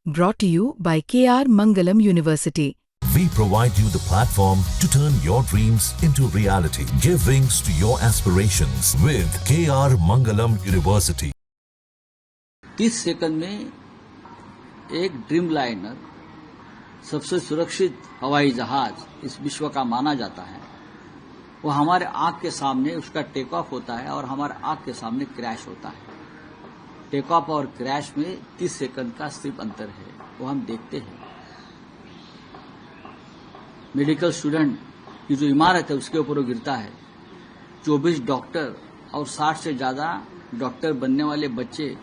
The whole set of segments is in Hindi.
Brought to you by KR Mangalam University. We provide you the platform to turn your dreams into reality. Give wings to your aspirations with KR Mangalam University. 30 second में एक ड्रीम लाइनर, सबसे सुरक्षित हवाई जहाज इस विश्व का माना जाता है, वो हमारे आंख के सामने उसका टेक ऑफ होता है और हमारे आंख के सामने क्रैश होता है। टेक ऑफ और क्रैश में 30 सेकंड का सिर्फ अंतर है, वो हम देखते हैं। मेडिकल स्टूडेंट की जो इमारत है उसके ऊपर वो गिरता है। 24 डॉक्टर और 60 से ज्यादा डॉक्टर बनने वाले बच्चे,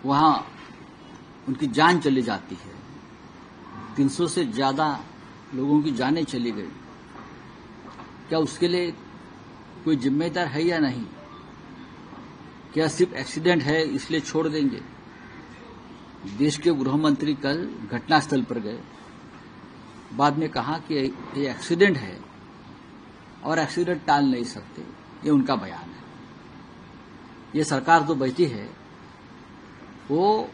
वहां उनकी जान चली जाती है। 300 से ज्यादा लोगों की जानें चली गई। क्या उसके लिए कोई जिम्मेदार है या नहीं? क्या सिर्फ एक्सीडेंट है इसलिए छोड़ देंगे? देश के गृह मंत्री कल घटनास्थल पर गए, बाद में कहा कि ये एक्सीडेंट है और एक्सीडेंट टाल नहीं सकते, ये उनका बयान है। ये सरकार जो बैठी है वो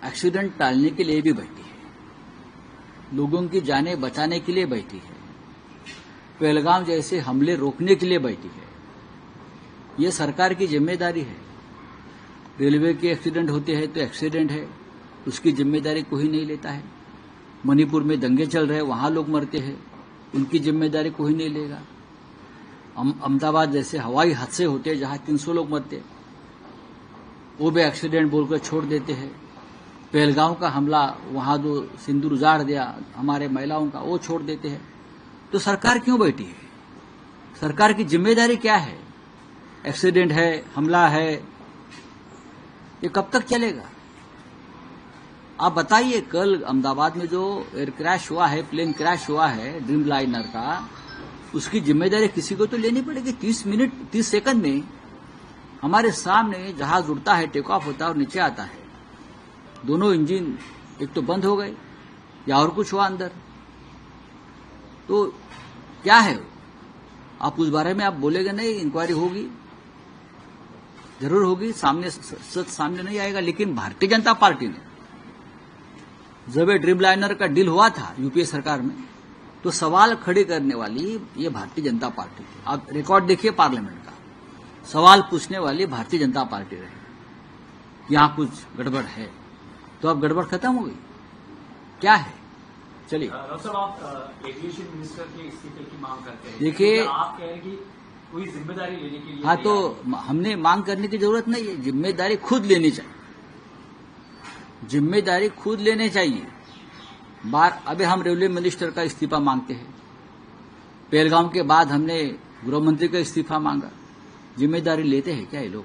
एक्सीडेंट टालने के लिए भी बैठी है, लोगों की जानें बचाने के लिए बैठी है, पहलगाम जैसे हमले रोकने के लिए बैठी है। ये सरकार की जिम्मेदारी है। रेलवे के एक्सीडेंट होते हैं तो एक्सीडेंट है, उसकी जिम्मेदारी कोई नहीं लेता है। मणिपुर में दंगे चल रहे हैं, वहां लोग मरते हैं, उनकी जिम्मेदारी कोई नहीं लेगा। अहमदाबाद जैसे हवाई हादसे होते हैं जहां 300 लोग मरते हैं, वो भी एक्सीडेंट बोलकर छोड़ देते हैं। पहलगाम का हमला, वहां जो सिंदूर उजाड़ दिया हमारे महिलाओं का, वो छोड़ देते हैं। तो सरकार क्यों बैठी है? सरकार की जिम्मेदारी क्या है? एक्सीडेंट है, हमला है, ये कब तक चलेगा? आप बताइए। कल अहमदाबाद में जो एयर क्रैश हुआ है, प्लेन क्रैश हुआ है ड्रीम लाइनर का, उसकी जिम्मेदारी किसी को तो लेनी पड़ेगी। 30 सेकंड में हमारे सामने जहाज उड़ता है, टेक ऑफ होता है और नीचे आता है। दोनों इंजन एक तो बंद हो गए या और कुछ हुआ अंदर। तो क्या है? आप उस बारे में आप बोलेंगे नहीं, इंक्वायरी होगी, जरूर होगी, सामने सच सामने नहीं आएगा। लेकिन भारतीय जनता पार्टी ने जब ये ड्रीम लाइनर का डील हुआ था यूपीए सरकार में, तो सवाल खड़े करने वाली ये भारतीय जनता पार्टी थी। आप रिकॉर्ड देखिए पार्लियामेंट का, सवाल पूछने वाली भारतीय जनता पार्टी रही। यहां कुछ गड़बड़ है, तो अब गड़बड़ खत्म हो गई। क्या है? चलिए। आप एविएशन मिनिस्टर के इस्तीफे की मांग करते हैं। देखिए, आप कह रहे हैं कि कोई जिम्मेदारी लेने के लिए। हाँ, तो हमने मांग करने की जरूरत नहीं है, जिम्मेदारी खुद लेनी चाहिए। जिम्मेदारी खुद लेने चाहिए। अभी हम रेलवे मिनिस्टर का इस्तीफा मांगते हैं, पहलगाम के बाद हमने गृह मंत्री का इस्तीफा मांगा। जिम्मेदारी लेते हैं क्या ये लोग?